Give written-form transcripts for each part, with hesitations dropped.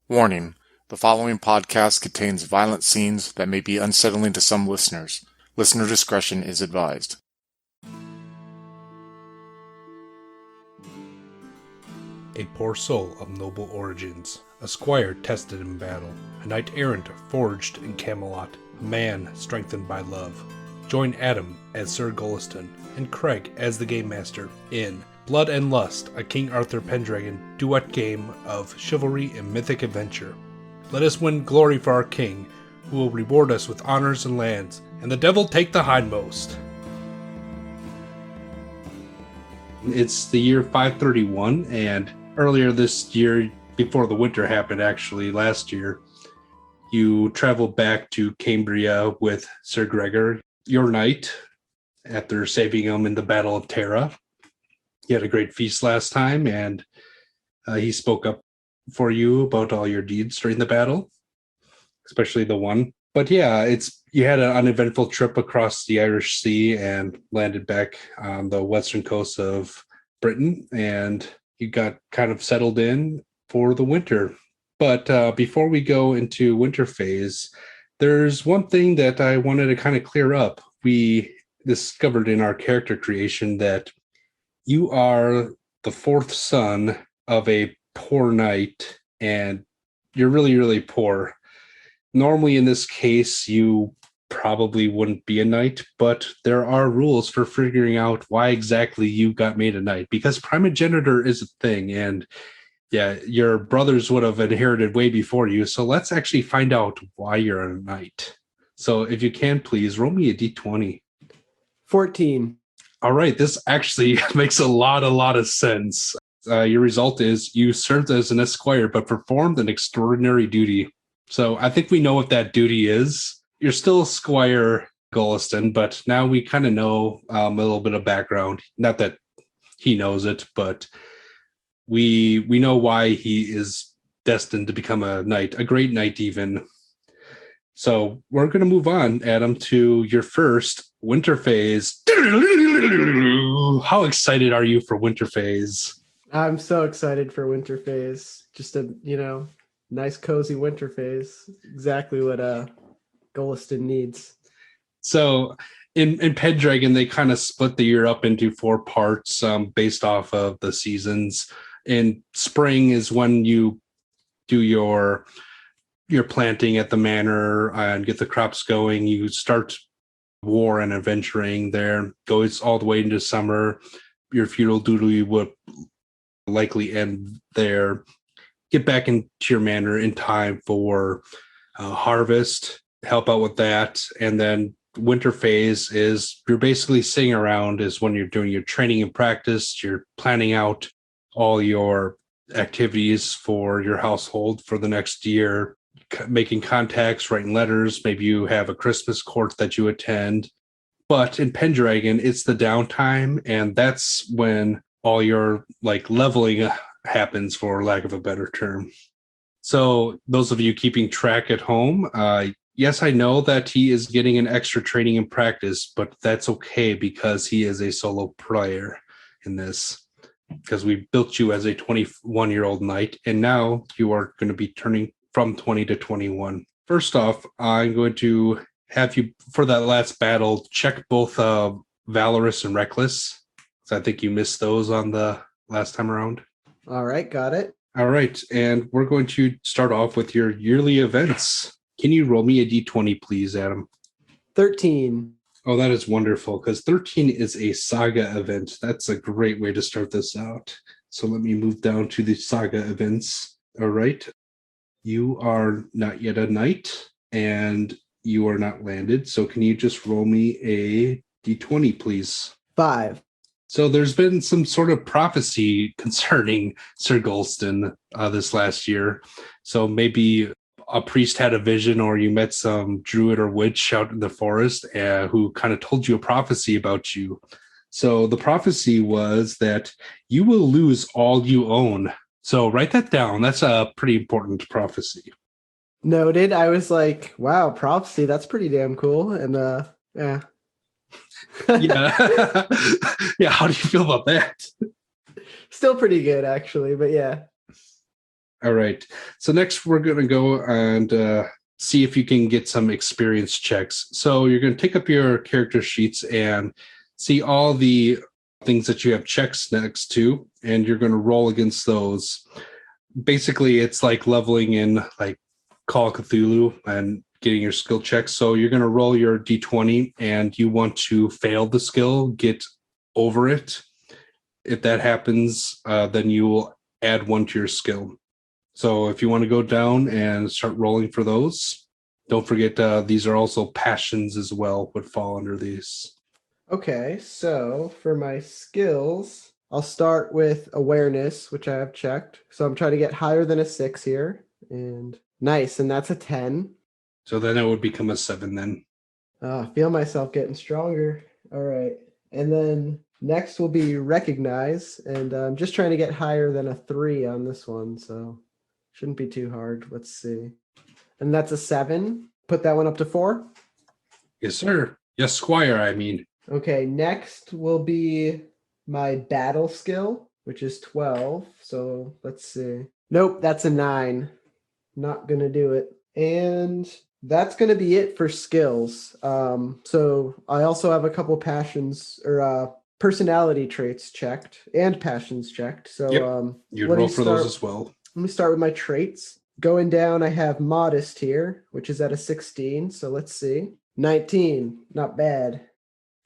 Warning: the following podcast contains violent scenes that may be unsettling to some listeners. Listener discretion is advised. A poor soul of noble origins, a squire tested in battle, a knight-errant forged in Camelot, a man strengthened by love. Join Adam as Sir Goliston and Craig as the Game Master in Blood and Lust, a King Arthur Pendragon duet game of chivalry and mythic adventure. Let us win glory for our king, who will reward us with honors and lands, and the devil take the hindmost. It's the year 531, and earlier this year, before the winter happened actually, last year, you traveled back to Cambria with Sir Greor, your knight, after saving him in the Battle of Tara. He had a great feast last time, and he spoke up for you about all your deeds during the battle, especially the one. But yeah, you had an uneventful trip across the Irish Sea and landed back on the western coast of Britain, and you got kind of settled in for the winter. But before we go into winter phase, there's one thing that I wanted to kind of clear up. We discovered in our character creation that you are the fourth son of a poor knight, and you're really, really poor. Normally, in this case, you probably wouldn't be a knight, but there are rules for figuring out why exactly you got made a knight, because primogeniture is a thing, and yeah, your brothers would have inherited way before you, so let's actually find out why you're a knight. So if you can, please roll me a d20. 14. All right, this actually makes a lot of sense. Your result is you served as an esquire, but performed an extraordinary duty. So I think we know what that duty is. You're still Squire Goliston, but now we kind of know a little bit of background. Not that he knows it, but we know why he is destined to become a knight, a great knight even. So we're going to move on, Adam, to your first winter phase. How excited are you for winter phase? I'm so excited for winter phase. Just a, nice cozy winter phase. Exactly what Goliston needs. So in Pendragon, they kind of split the year up into 4 parts based off of the seasons. In spring is when you do your planting at the manor and get the crops going. You start war and adventuring there. Goes all the way into summer. Your feudal duty would likely end there. Get back into your manor in time for harvest. Help out with that. And then winter phase is you're basically sitting around is when you're doing your training and practice. You're planning out all your activities for your household for the next year, making contacts, writing letters. Maybe you have a Christmas court that you attend. But in Pendragon, it's the downtime, and that's when all your leveling happens, for lack of a better term. So those of you keeping track at home, yes, I know that he is getting an extra training and practice, but that's okay because he is a solo player in this. Because we built you as a 21-year-old knight, and now you are going to be turning from 20 to 21. First off, I'm going to have you, for that last battle, check both Valorous and Reckless. So I think you missed those on the last time around. All right, got it. All right, and we're going to start off with your yearly events. Can you roll me a d20, please, Adam? 13. Oh, that is wonderful, because 13 is a saga event. That's a great way to start this out. So let me move down to the saga events. All right. You are not yet a knight, and you are not landed. So can you just roll me a d20, please? 5. So there's been some sort of prophecy concerning Sir Goliston this last year. So maybe a priest had a vision, or you met some druid or witch out in the forest who kind of told you a prophecy about you. So the prophecy was that you will lose all you own. So write that down. That's a pretty important prophecy. Noted. I was like, wow, prophecy, that's pretty damn cool. And yeah. Yeah. Yeah, how do you feel about that? Still pretty good, actually, but yeah. All right. So next we're going to go and see if you can get some experience checks. So you're going to take up your character sheets and see all the things that you have checks next to, and you're going to roll against those. Basically, it's like leveling in like Call of Cthulhu and getting your skill checks. So you're going to roll your D20 and you want to fail the skill, get over it. If that happens, then you will add 1 to your skill. So if you want to go down and start rolling for those, don't forget these are also passions as well, would fall under these. Okay, so for my skills, I'll start with awareness, which I have checked. So I'm trying to get higher than a 6 here. And nice, and that's a 10. So then it would become a 7 then. I feel myself getting stronger. All right. And then next will be recognize. And I'm just trying to get higher than a 3 on this one. So shouldn't be too hard. Let's see. And that's a 7. Put that one up to 4. Yes, sir. Yes, squire, I mean. Okay, next will be my battle skill, which is 12. So let's see. Nope, that's a 9. Not going to do it. And that's going to be it for skills. So I also have a couple passions or personality traits checked and passions checked. So Yep. You'd roll for those as well. Let me start with my traits. Going down, I have modest here, which is at a 16. So let's see. 19, not bad.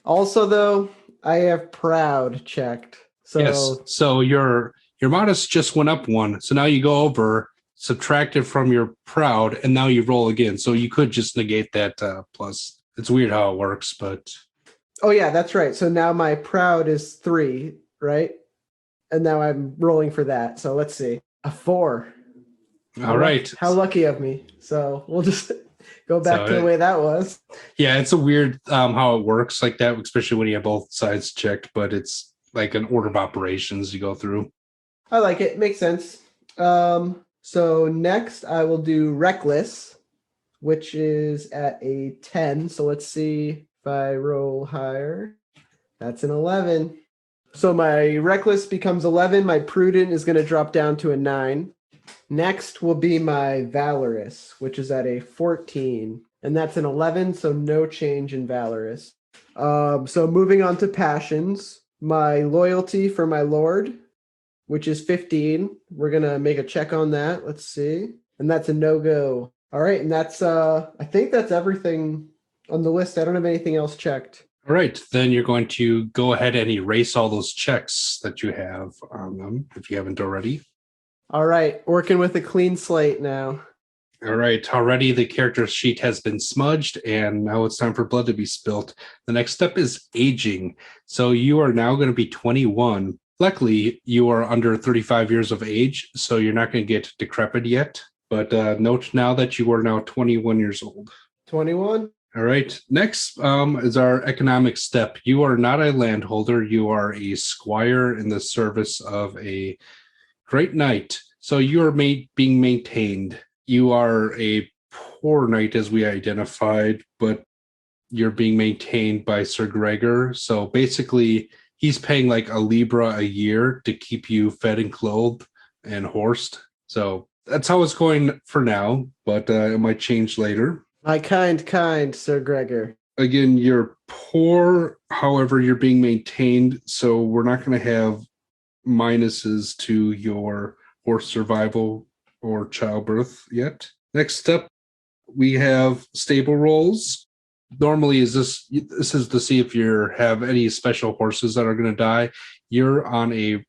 Also, though, I have proud checked. So yes. So your modest just went up 1. So now you go over, subtract it from your proud, and now you roll again. So you could just negate that plus. It's weird how it works, but... Oh, yeah, that's right. So now my proud is 3, right? And now I'm rolling for that. So let's see. A 4. All right. How lucky of me. So we'll just go back to the way that was. Yeah, it's a weird how it works like that, especially when you have both sides checked, but it's like an order of operations you go through. I like it. Makes sense. So next I will do reckless, which is at a 10. So let's see if I roll higher. That's an 11. So my reckless becomes 11. My prudent is going to drop down to a 9. Next will be my valorous, which is at a 14. And that's an 11, so no change in valorous. So moving on to passions, my loyalty for my lord, which is 15. We're going to make a check on that. Let's see. And that's a no-go. All right, and that's I think that's everything on the list. I don't have anything else checked. All right, then you're going to go ahead and erase all those checks that you have on them, if you haven't already. All right, working with a clean slate now. All right, already the character sheet has been smudged, and now it's time for blood to be spilt. The next step is aging. So you are now going to be 21. Luckily, you are under 35 years of age, so you're not going to get decrepit yet. But note now that you are now 21 years old. 21? All right. Next is our economic step. You are not a landholder. You are a squire in the service of a great knight. So you are being maintained. You are a poor knight, as we identified, but you're being maintained by Sir Greor. So basically, he's paying like a libra a year to keep you fed and clothed and horsed. So that's how it's going for now, but it might change later. My kind Sir Greor. Again, you're poor, however, you're being maintained, so we're not going to have minuses to your horse survival or childbirth yet. Next step, we have stable rolls. Normally, this is to see if you have any special horses that are going to die. You're on a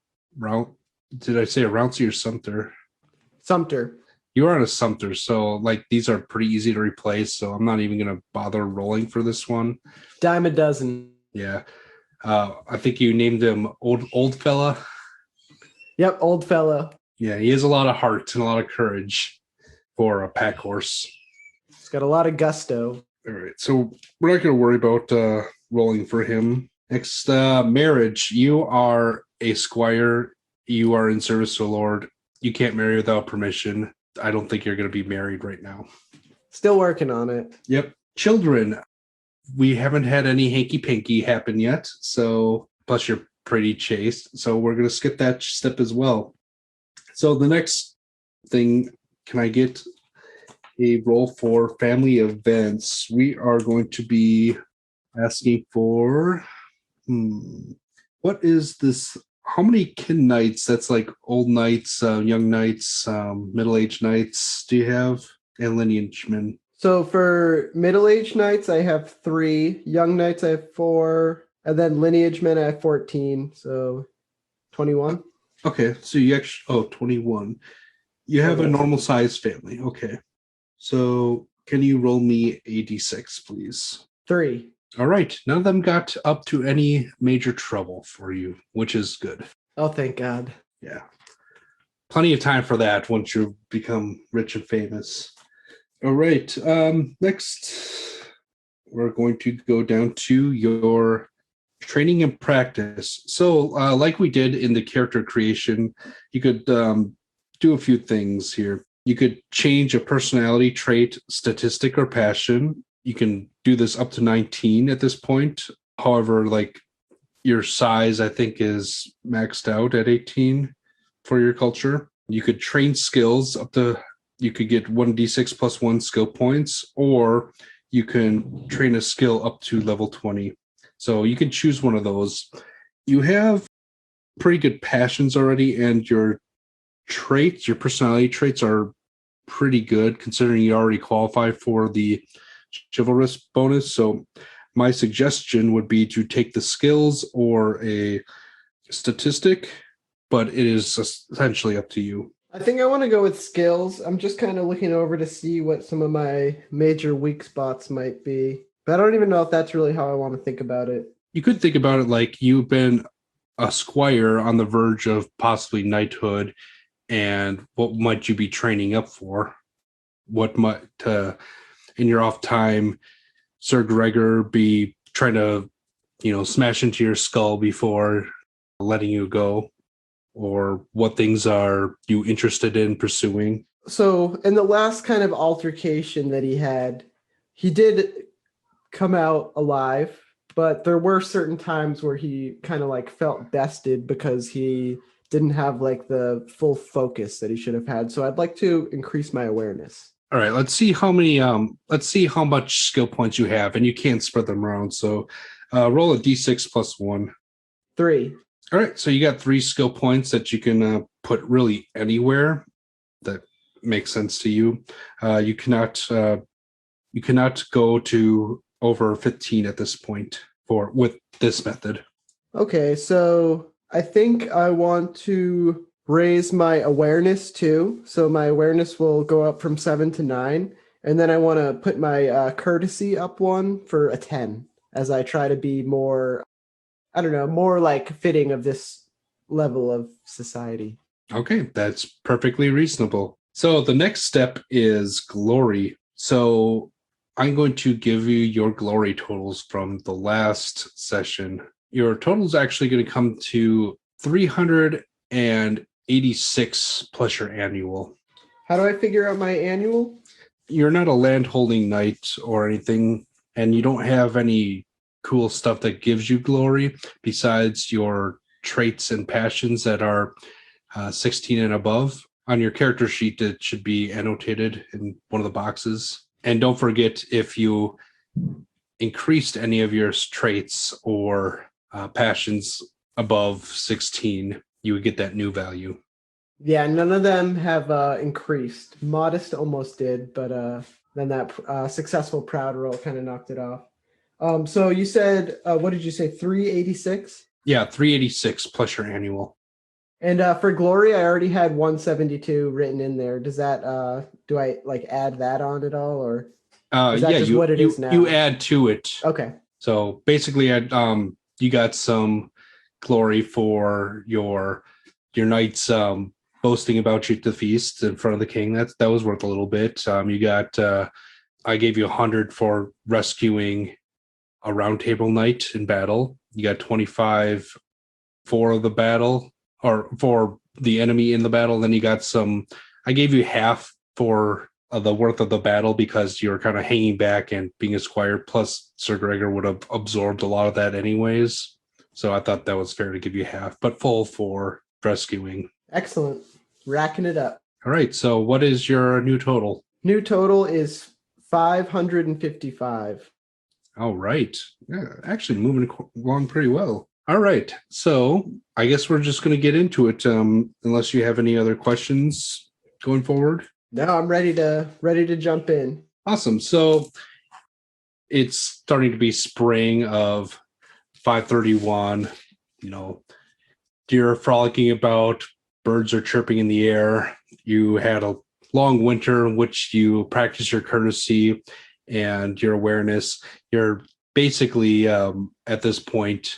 did I say a Rouncy or Sumter? Sumter. You're on a Sumter, so like these are pretty easy to replace, so I'm not even going to bother rolling for this one. Dime a dozen. Yeah. I think you named him Old Fella. Yep, old fella. Yeah, he has a lot of heart and a lot of courage for a pack horse. He's got a lot of gusto. All right, so we're not going to worry about rolling for him. Next, marriage. You are a squire. You are in service to a lord. You can't marry without permission. I don't think you're going to be married right now. Still working on it. Yep. Children. We haven't had any hanky-panky happen yet, so plus you're pretty chaste, so we're going to skip that step as well. So the next thing. Can I get a roll for family events? We are going to be asking for what is this? How many kin knights? That's like old knights, young knights, middle-aged knights do you have? And lineage men. So for middle-aged knights, I have 3. Young knights, I have 4. And then lineage men, I have 14. So 21. Okay, so you actually 21. You have a normal size family. Okay. So can you roll me a d6, please? 3. All right. None of them got up to any major trouble for you, which is good. Oh, thank God. Yeah. Plenty of time for that once you become rich and famous. All right. Next, we're going to go down to your training and practice. So, like we did in the character creation, you could do a few things here. You could change a personality trait, statistic, or passion. You can do this up to 19 at this point. However, like your size, I think, is maxed out at 18 for your culture. You could train skills up to, you could get 1d6 plus 1 skill points, or you can train a skill up to level 20. So you can choose one of those. You have pretty good passions already, and your traits, your personality traits are pretty good considering you already qualify for the chivalrous bonus. So my suggestion would be to take the skills or a statistic, but it is essentially up to you. I think I want to go with skills. I'm just kind of looking over to see what some of my major weak spots might be. But I don't even know if that's really how I want to think about it. You could think about it like you've been a squire on the verge of possibly knighthood, and what might you be training up for? What might, in your off time, Sir Greor be trying to, smash into your skull before letting you go? Or what things are you interested in pursuing? So in the last kind of altercation that he did come out alive, but there were certain times where he kind of like felt bested because he didn't have like the full focus that he should have had. So I'd like to increase my awareness. All right, let's see how many let's see how much skill points you have, and you can't spread them around. So roll a d6 plus 1. 3. All right, so you got 3 skill points that you can put really anywhere that makes sense to you. You cannot go to over 15 at this point with this method. Okay, so I think I want to raise my awareness too. So my awareness will go up from 7 to 9. And then I want to put my courtesy up 1 for a 10 as I try to be more, more like fitting of this level of society. Okay, that's perfectly reasonable. So the next step is glory. So I'm going to give you your glory totals from the last session. Your total is actually going to come to 386 plus your annual. How do I figure out my annual? You're not a land-holding knight or anything, and you don't have any cool stuff that gives you glory besides your traits and passions that are 16 and above. On your character sheet, it should be annotated in one of the boxes. And don't forget, if you increased any of your traits or passions above 16, you would get that new value. Yeah, none of them have increased. Modest almost did, but then that successful proud roll kind of knocked it off. So you said, what did you say, 386? Yeah, 386 plus your annual. And for glory, I already had 172 written in there. Does that, do I like add that on at all, or is that just what it is now? You add to it. Okay. So basically, you got some glory for your knights boasting about you at the feast in front of the king. That was worth a little bit. You got, I gave you 100 for rescuing a round table knight in battle. You got 25 for the battle, or for the enemy in the battle. Then you got some, I gave you half for the worth of the battle because you're kind of hanging back and being a squire, plus Sir Greor would have absorbed a lot of that anyways. So I thought that was fair to give you half, but full for rescuing. Excellent. Racking it up. All right. So what is your new total? New total is 555. All right. Yeah, actually moving along pretty well. All right. So I guess we're just going to get into it. Unless you have any other questions going forward. No, I'm ready to jump in. Awesome. So it's starting to be spring of 531. Deer are frolicking about, birds are chirping in the air. You had a long winter in which you practice your courtesy and your awareness. You're basically at this point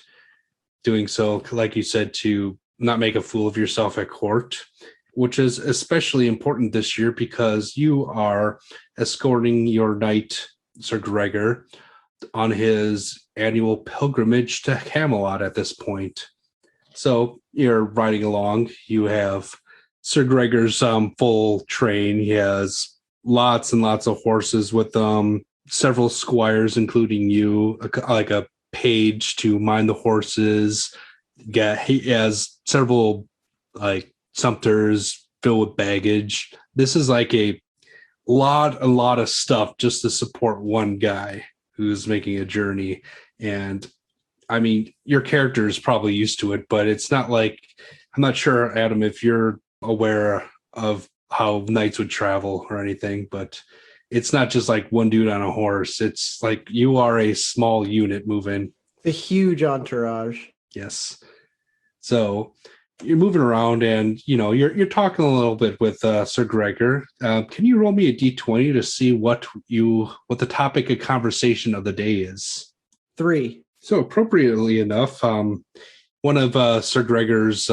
doing so, like you said, to not make a fool of yourself at court, which is especially important this year because you are escorting your knight, Sir Greor, on his annual pilgrimage to Camelot at this point. So you're riding along. You have Sir Gregor's full train. He has lots and lots of horses with several squires, including you, like a page to mind the horses. He has several like sumpters filled with baggage. This is like a lot of stuff just to support one guy who's making a journey. And I mean, your character is probably used to it, but it's not like, I'm not sure, Adam, if you're aware of how knights would travel or anything, but it's not just like one dude on a horse. It's like you are a small unit moving. The huge entourage. Yes. So you're moving around and, you're talking a little bit with Sir Greor. Can you roll me a D20 to see what the topic of conversation of the day is? 3. So appropriately enough, one of Sir Gregor's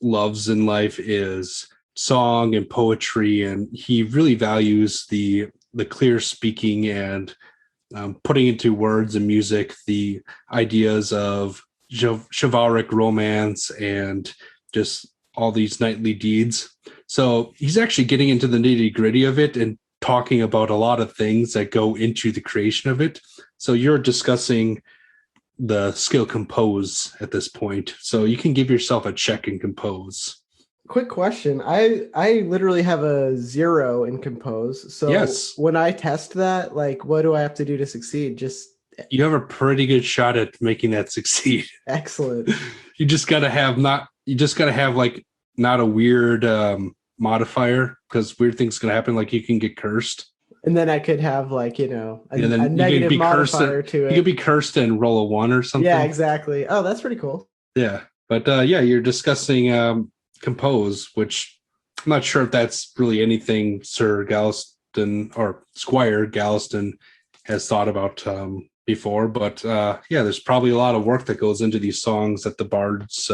loves in life is song and poetry, and he really values the clear speaking and putting into words and music the ideas of chivalric romance and just all these knightly deeds. So he's actually getting into the nitty-gritty of it and talking about a lot of things that go into the creation of it. So you're discussing the skill compose at this point. So you can give yourself a check and compose. Quick question. I literally have a 0 in compose. So yes, when I test that, like, what do I have to do to succeed? You have a pretty good shot at making that succeed. Excellent. You just gotta have like not a weird modifier, because weird things can happen. Like you can get cursed. And then I could have like, a negative modifier to it. You could be cursed and roll a 1 or something. Yeah, exactly. Oh, that's pretty cool. Yeah. But you're discussing compose, which I'm not sure if that's really anything Sir Goliston or Squire Goliston has thought about before. But there's probably a lot of work that goes into these songs that the bards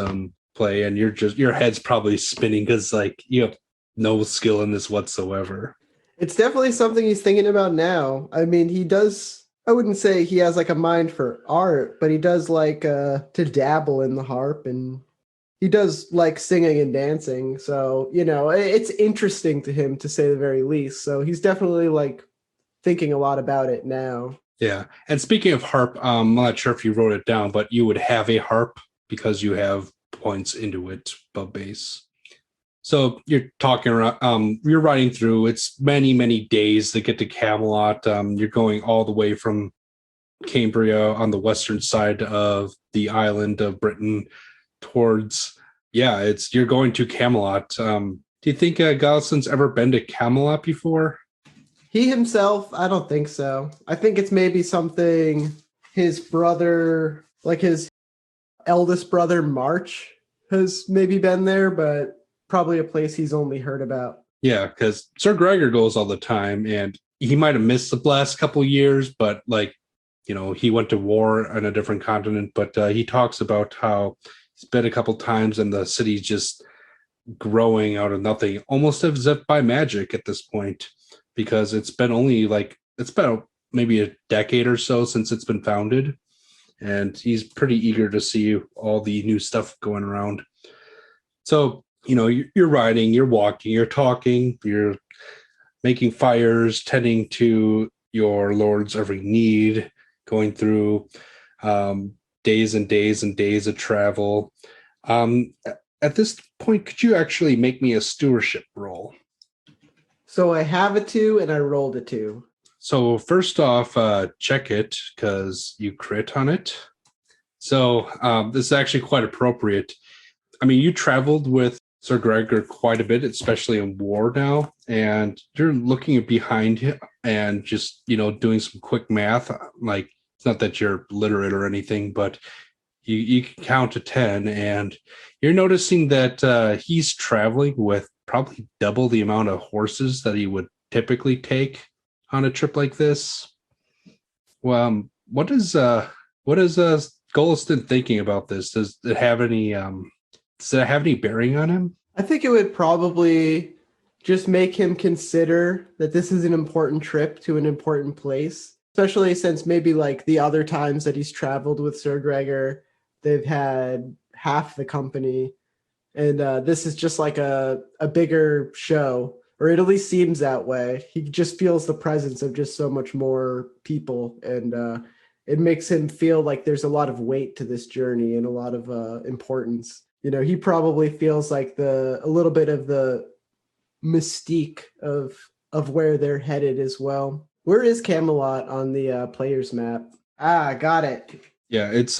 play, and your head's probably spinning because like you have no skill in this whatsoever. It's definitely something he's thinking about now. I mean, he does, I wouldn't say he has like a mind for art, but he does like to dabble in the harp, and he does like singing and dancing. So, it's interesting to him, to say the very least. So he's definitely like thinking a lot about it now. Yeah. And speaking of harp, I'm not sure if you wrote it down, but you would have a harp because you have points into it above base. So you're talking around, you're riding through, it's many, many days to get to Camelot. You're going all the way from Cambria on the western side of the island of Britain towards, you're going to Camelot. Do you think Goliston's ever been to Camelot before? He himself, I don't think so. I think it's maybe something his brother, like his eldest brother, March, has maybe been there, but probably a place he's only heard about. Yeah, because Sir Greor goes all the time, and he might have missed the last couple of years, but he went to war on a different continent. But he talks about how he's been a couple times, and the city's just growing out of nothing, almost as if by magic at this point, because it's been maybe a decade or so since it's been founded, and he's pretty eager to see all the new stuff going around. So you're riding, you're walking, you're talking, you're making fires, tending to your lord's every need, going through days and days and days of travel. At this point, could you actually make me a stewardship roll? So I have a 2 and I rolled a 2. So first off, check it because you crit on it. So this is actually quite appropriate. I mean, you traveled with Sir Gregor quite a bit, especially in war now, and you're looking behind him and just, doing some quick math. Like, it's not that you're literate or anything, but you can count to 10, and you're noticing that he's traveling with probably double the amount of horses that he would typically take on a trip like this. Well, what is Goliston thinking about this? Does it have any bearing on him? I think it would probably just make him consider that this is an important trip to an important place, especially since maybe like the other times that he's traveled with Sir Gregor, they've had half the company. And this is just like a bigger show, or it at least seems that way. He just feels the presence of just so much more people, and it makes him feel like there's a lot of weight to this journey and a lot of importance. He probably feels like a little bit of the mystique of where they're headed as well. Where is Camelot on the player's map? Got it. Yeah, it's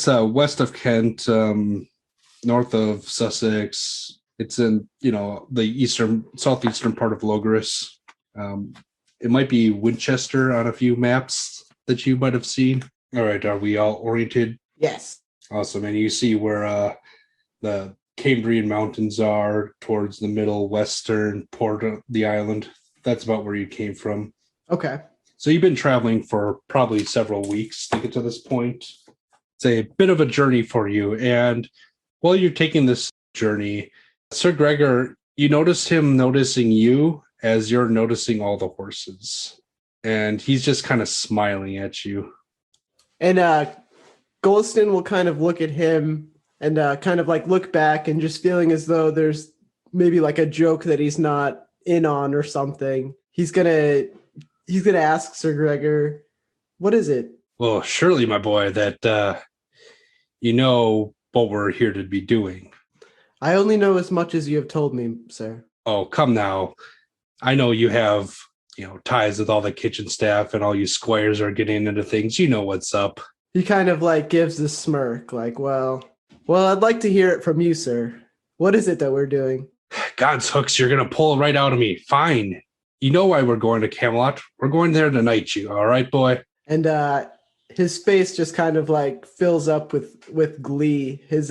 west of Kent, north of Sussex. It's in the southeastern part of Logres. It might be Winchester on a few maps that you might have seen. All right, are we all oriented? Yes. Awesome. And you see where the Cambrian Mountains are towards the middle western port of the island. That's about where you came from. Okay. So you've been traveling for probably several weeks to get to this point. It's a bit of a journey for you. And while you're taking this journey, Sir Gregor, you notice him noticing you as you're noticing all the horses. And he's just kind of smiling at you. And Goliston will kind of look at him and kind of like look back and just feeling as though there's maybe like a joke that he's not in on or something. He's gonna ask Sir Gregor, what is it? Well, surely, my boy, that you know what we're here to be doing. I only know as much as you have told me, sir. Oh, come now. I know you have, ties with all the kitchen staff and all you squires are getting into things. You know what's up. He kind of like gives this smirk like, well, I'd like to hear it from you, sir. What is it that we're doing? God's hooks, you're going to pull right out of me. Fine. You know why we're going to Camelot. We're going there to knight you. All right, boy? And his face just kind of like fills up with glee. His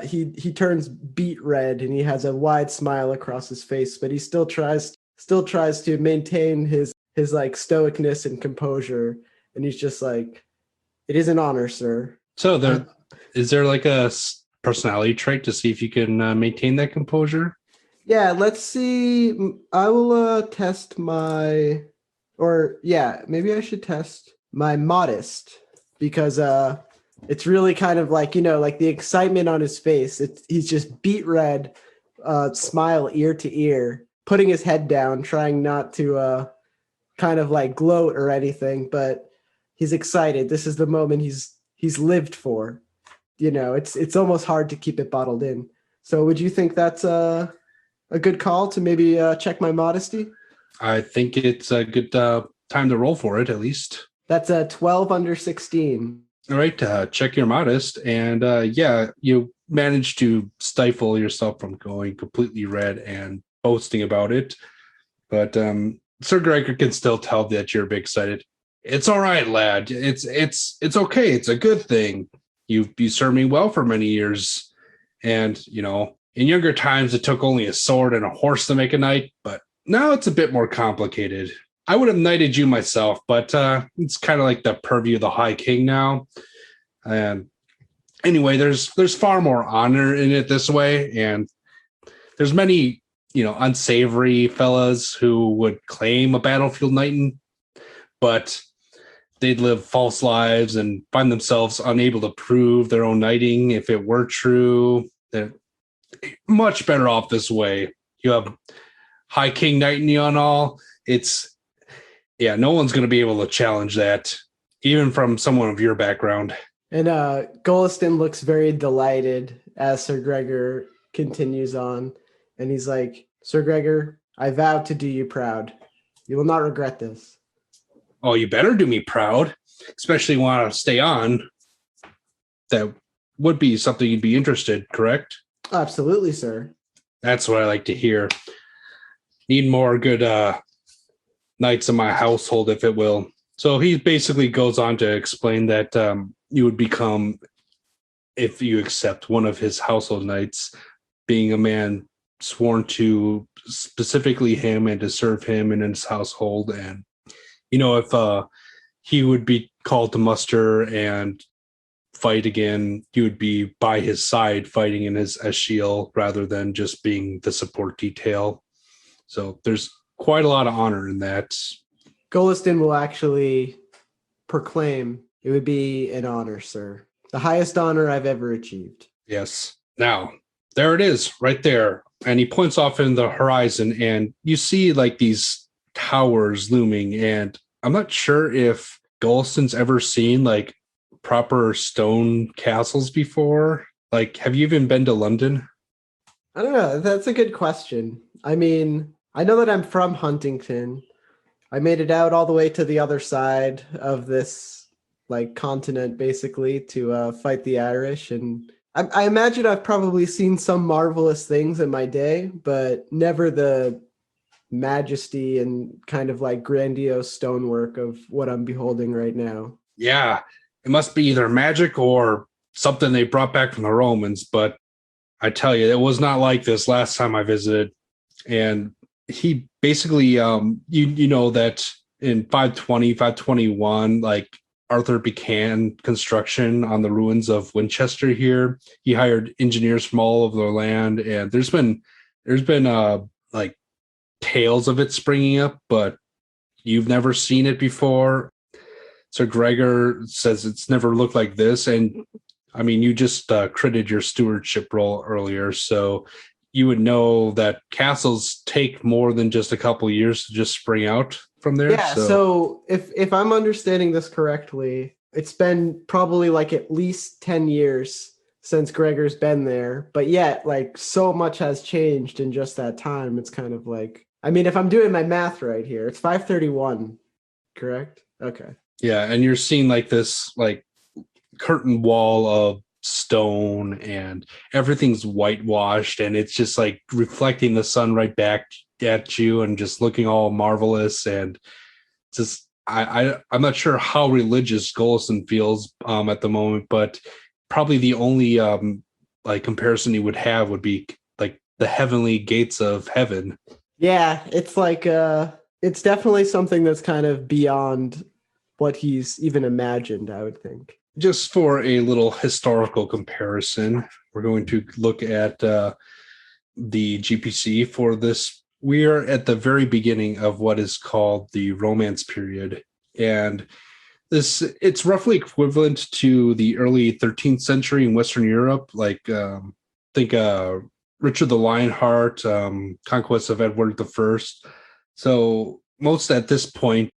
he turns beet red and he has a wide smile across his face, but he still tries to maintain his like stoicness and composure. And he's just like, it is an honor, sir. So is there like a personality trait to see if you can maintain that composure? Yeah, let's see. I will test maybe I should test my modest, because it's really kind of like, like the excitement on his face. He's just beet red, smile ear to ear, putting his head down, trying not to kind of like gloat or anything, but he's excited. This is the moment he's lived for. It's almost hard to keep it bottled in. So would you think that's a good call to maybe check my modesty? I think it's a good time to roll for it, at least. That's a 12 under 16. All right, check your modest. And you managed to stifle yourself from going completely red and boasting about it. But Sir Gregor can still tell that you're big excited. It's all right, lad. It's okay. It's a good thing. You served me well for many years. And, in younger times, it took only a sword and a horse to make a knight. But now it's a bit more complicated. I would have knighted you myself, but it's kind of like the purview of the High King now. And anyway, there's far more honor in it this way. And there's many, unsavory fellas who would claim a battlefield knighting, but they'd live false lives and find themselves unable to prove their own knighting if it were true. They're much better off this way. You have High King knighting you on all. No one's going to be able to challenge that, even from someone of your background. And Goliston looks very delighted as Sir Gregor continues on. And he's like, Sir Gregor, I vow to do you proud. You will not regret this. Oh, you better do me proud, especially want to stay on. That would be something you'd be interested, correct? Absolutely, sir. That's what I like to hear. Need more good knights in my household, if it will. So he basically goes on to explain that you would become, if you accept one of his household knights, being a man sworn to specifically him and to serve him and his household. And, if he would be called to muster and fight again, you would be by his side fighting in his escheal rather than just being the support detail. So there's quite a lot of honor in that. Goliston will actually proclaim it would be an honor, sir. The highest honor I've ever achieved. Yes. Now, there it is right there. And he points off in the horizon and you see like these towers looming. And I'm not sure if Goliston's ever seen like proper stone castles before. Like, have you even been to London? I don't know. That's a good question. I mean, I know that I'm from Huntington. I made it out all the way to the other side of this like continent, basically, to fight the Irish. And I imagine I've probably seen some marvelous things in my day, but never the majesty and kind of like grandiose stonework of what I'm beholding right now. Yeah, it must be either magic or something they brought back from the Romans. But I tell you, it was not like this last time I visited. And he basically, you know that in 520, 521, like Arthur began construction on the ruins of Winchester here. He hired engineers from all over the land, and there's been like tales of it springing up, but you've never seen it before. Sir Greor says it's never looked like this, and I mean, you just critted your stewardship role earlier, so you would know that castles take more than just a couple of years to just spring out from there. Yeah, so if I'm understanding this correctly, it's been probably like at least 10 years since Gregor's been there, but yet like so much has changed in just that time. It's kind of like, I mean, if I'm doing my math right here, it's 531, correct? Okay. Yeah, and you're seeing like this like curtain wall of stone and everything's whitewashed and it's just like reflecting the sun right back at you and just looking all marvelous. And just I'm not sure how religious Goliston feels at the moment, but probably the only like comparison he would have would be like the heavenly gates of heaven. Yeah, it's like it's definitely something that's kind of beyond what he's even imagined, I would think. Just for a little historical comparison, we're going to look at the GPC for this. We are at the very beginning of what is called the Romance period. And it's roughly equivalent to the early 13th century in Western Europe. Like, think Richard the Lionheart, Conquest of Edward I. So most at this point,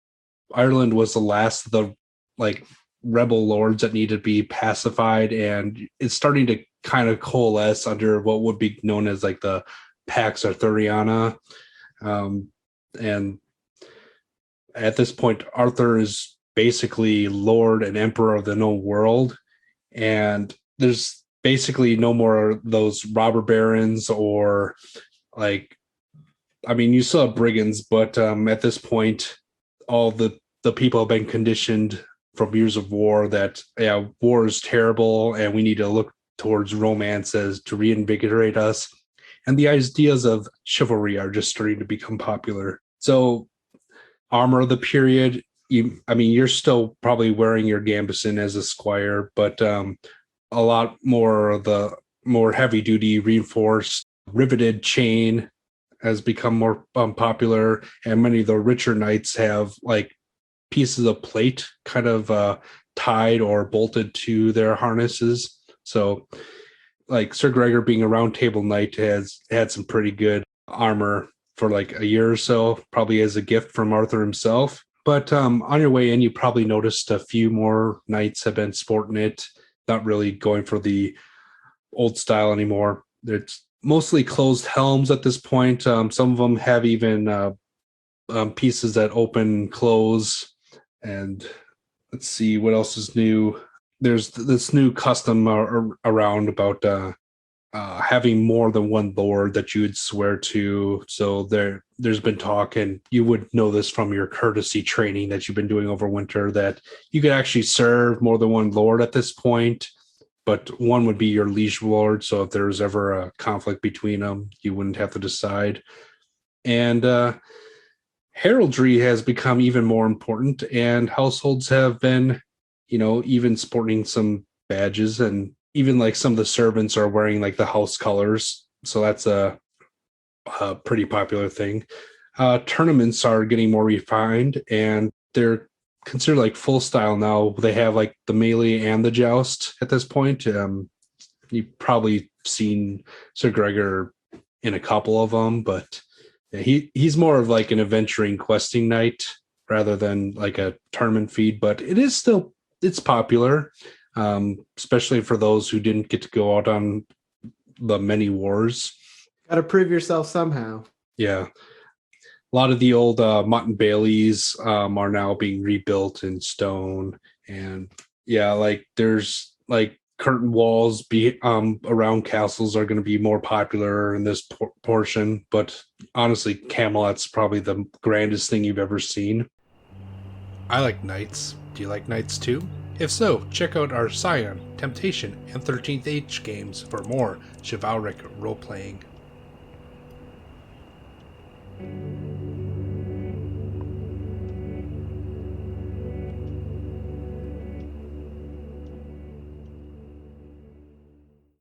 Ireland was the last of the like rebel lords that need to be pacified, and it's starting to kind of coalesce under what would be known as like the Pax Arthuriana. And at this point, Arthur is basically Lord and Emperor of the known world, and there's basically no more of those robber barons or like, I mean, you still have brigands, but at this point, all the people have been conditioned from years of war that, yeah, war is terrible and we need to look towards romance as to reinvigorate us. And the ideas of chivalry are just starting to become popular. So armor of the period, you're still probably wearing your gambeson as a squire, but a lot more of the more heavy duty reinforced riveted chain has become more popular. And many of the richer knights have like pieces of plate kind of tied or bolted to their harnesses. So like Sir Greor being a round table knight has had some pretty good armor for like a year or so, probably as a gift from Arthur himself. But on your way in, you probably noticed a few more knights have been sporting it, not really going for the old style anymore. It's mostly closed helms at this point. Some of them have even pieces that open and close. And let's see what else is new. There's this new custom around about having more than one lord that you would swear to. So there's been talk, and you would know this from your courtesy training that you've been doing over winter, that you could actually serve more than one lord at this point, but one would be your liege lord. So if there's ever a conflict between them, you wouldn't have to decide. And heraldry has become even more important, and households have been, even sporting some badges, and even like some of the servants are wearing like the house colors. So that's a pretty popular thing. Tournaments are getting more refined, and they're considered like full style now. They have like the melee and the joust at this point. You've probably seen Sir Greor in a couple of them, but he's more of like an adventuring questing knight rather than like a tournament feed. But it's popular, especially for those who didn't get to go out on the many wars. Got to prove yourself somehow. Yeah. A lot of the old Mott and Baileys are now being rebuilt in stone. And yeah, like there's like curtain walls around castles are going to be more popular in this portion. But honestly, Camelot's probably the grandest thing you've ever seen. I like knights. Do you like knights too? If so, check out our Scion, Temptation, and 13th Age games for more chivalric role-playing.